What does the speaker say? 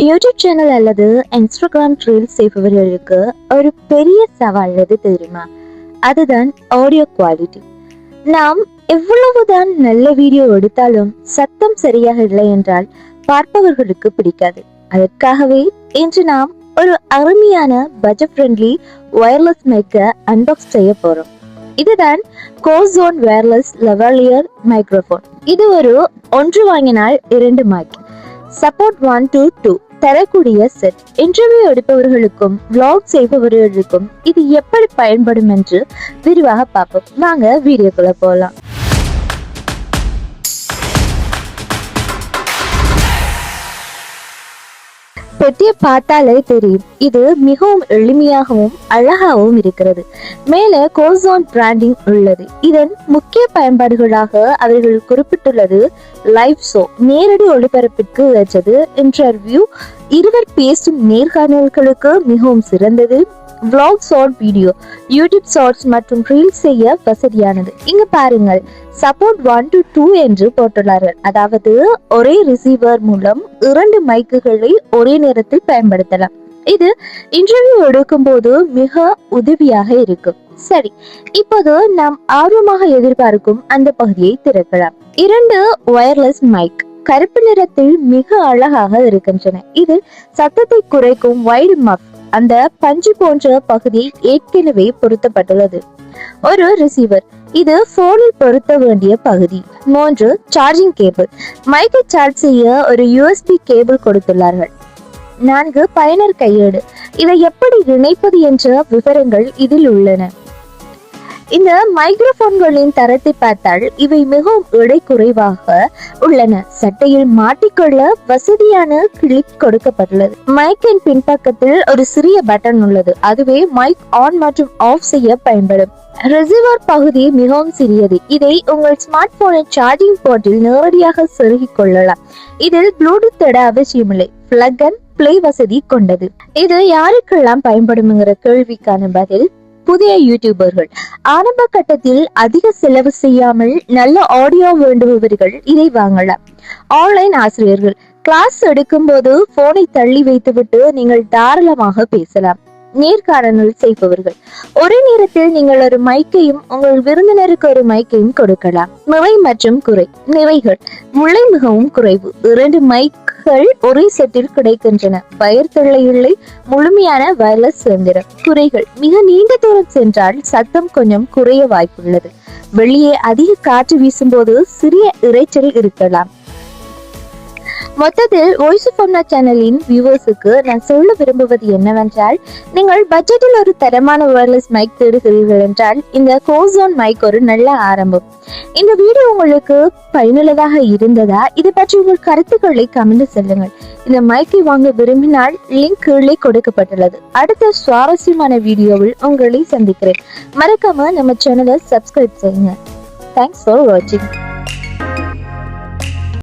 YouTube channel அல்லது Instagram reels செய்பவர்களுக்கு ஒரு பெரிய சவால் எது தெரியுமா? அதுதான் ஆடியோ குவாலிட்டி. நாம் எவ்வளவுதான் நல்ல வீடியோ எடுத்தாலும் சத்தம் சரியாக இல்லை என்றால் பார்ப்பவர்களுக்கு பிடிக்காது. அதற்காகவே இன்று நாம் ஒரு அருமையான பட்ஜெட் ஃப்ரெண்ட்லி வயர்லெஸ் மைக்கை அன்பாக்ஸ் செய்ய போறோம். இதுதான் கோசோன் வயர்லெஸ் லெவலியர் மைக்ரோஃபோன். இது ஒரு ஒன்று வாங்கினால் 2 மைக், சப்போர்ட் 1 to 2 தரக்கூடிய செட். இன்டர்வியூ எடுப்பவர்களுக்கும் விளாக் செய்பவர்களுக்கும் இது எப்படி பயன்படும் என்று விரிவாக பார்ப்போம். வாங்க வீடியோக்குள்ள போகலாம். பெட்டியை பார்த்தாலே தெரியும், இது மிகவும் எளிமையாகவும் அழகாகவும் இருக்கிறது. மேலே கோசோன் பிராண்டிங் உள்ளது. இதன் முக்கிய பயன்பாடுகளாக அவர்கள் குறிப்பிட்டுள்ளது லைவ் ஷோ, நேரடி ஒளிபரப்பிற்கு ஏற்றது, இன்டர்வியூ, இருவர் பேசும் நேர்காணல்களுக்கு மிகவும் சிறந்தது, vlog short video, YouTube shorts மற்றும் ரீல்ஸ் செய்ய வசதியானது. இங்க பாருங்கள், சப்போர்ட் 1 to 2 என்று போட்டுள்ளார்கள். அதாவது ஒரே ரிசீவர் மூலம் 2 மைக்குகளை ஒரே நேரத்தில் பயன்படுத்தலாம். இது இன்டர்வியூ எடுக்கும் போது மிக உதவியாக இருக்கும். சரி, இப்போது நாம் ஆர்வமாக எதிர்பார்க்கும் அந்த பகுதியை திறக்கலாம். 2 வயர்லெஸ் மைக் கருப்பு நிறத்தில் மிக அழகாக இருக்கின்றன. இது சத்தத்தை குறைக்கும் வைடு மஃப், அந்த பஞ்சு போன்ற பகுதி ஏற்கனவே பொருத்தப்பட்டுள்ளது. ஒரு ரிசீவர், இது போனில் பொருத்த வேண்டிய பகுதி. 3 சார்ஜிங் கேபிள், மைக்கை சார்ஜ் செய்ய ஒரு USB கேபிள் கொடுத்துள்ளார்கள். 4 பயனர் கையேடு, இதை எப்படி இணைப்பது என்ற விவரங்கள் இதில் உள்ளன. இந்த மைக்ரோபோன்களின் தரத்தை பார்த்தால் இவை மிகவும் எடை குறைவாக உள்ளன. சட்டையில் மாட்டிக்கொள்ள வசதியான கிளிப் கொடுக்கப்பட்டுள்ளது. மைக்கின் பின்பக்கத்தில் ஒரு சிறிய பட்டன் உள்ளது. அதுவே மைக் ஆன் மற்றும் ஆஃப் செய்ய பயன்படும். ரிசீவர் பகுதி மிகவும் சிறியது. இதை உங்கள் ஸ்மார்ட் போனின் சார்ஜிங் போர்ட்டில் நேரடியாக செருகிக் கொள்ளலாம். இதில் ப்ளூடூத் தேட அவசியமில்லை. பிளக் அண்ட் பிளே வசதி கொண்டது. இது யாருக்கெல்லாம் பயன்படும்ங்கிற கேள்விக்கான பதில், புதிய யூடியூபர்கள், ஆரம்ப கட்டத்தில் அதிக செலவு செய்யாமல் நல்ல ஆடியோ வேண்டுபவர்கள் இதை வாங்கலாம். ஆன்லைன் ஆசிரியர்கள், கிளாஸ் எடுக்கும் போது போனை தள்ளி வைத்துவிட்டு நீங்கள் தாராளமாக பேசலாம். நேர்காணல் செய்பவர்கள், ஒரே நேரத்தில் நீங்கள் ஒரு மைக்கையும் உங்கள் விருந்தினருக்கு ஒரு மைக்கையும் கொடுக்கலாம். நிறை மற்றும் குறை. நிறைகள், விலை மிகவும் குறைவு. 2 மைக்கள் ஒரே செட்டில் கிடைக்கின்றன. வயர் தொல்லை இல்லை, முழுமையான வயர்லெஸ் சுதந்திரம். குறைகள், மிக நீண்ட தூரம் சென்றால் சத்தம் கொஞ்சம் குறைய வாய்ப்புள்ளது. வெளியே அதிக காற்று வீசும்போது சிறிய இரைச்சல் இருக்கலாம். மொத்தத்தில் வாய்ஸ் ஆஃப் அம்னா சேனலின் வியூவர்ஸுக்கு நான் சொல்ல விரும்புவது என்னவென்றால், நீங்கள் பட்ஜெட்டில் ஒரு தரமான வயர்லெஸ் மைக் தேடுகிறீர்கள் என்றால் இந்த கோசோன் மைக் ஒரு நல்ல ஆரம்பம். இந்த வீடியோ உங்களுக்கு பயனுள்ளதாக இருந்ததா? இது பற்றி உங்கள் கருத்துக்களை கமெண்ட் சொல்லுங்கள். இந்த மைக்கை வாங்க விரும்பினால் லிங்க் கீழே கொடுக்கப்பட்டுள்ளது. அடுத்த சுவாரஸ்யமான வீடியோவில் உங்களை சந்திக்கிறேன். மறக்காம நம்ம சேனலை சப்ஸ்கிரைப் செய்யுங்க. தேங்க்ஸ் ஃபார் வாட்சிங்.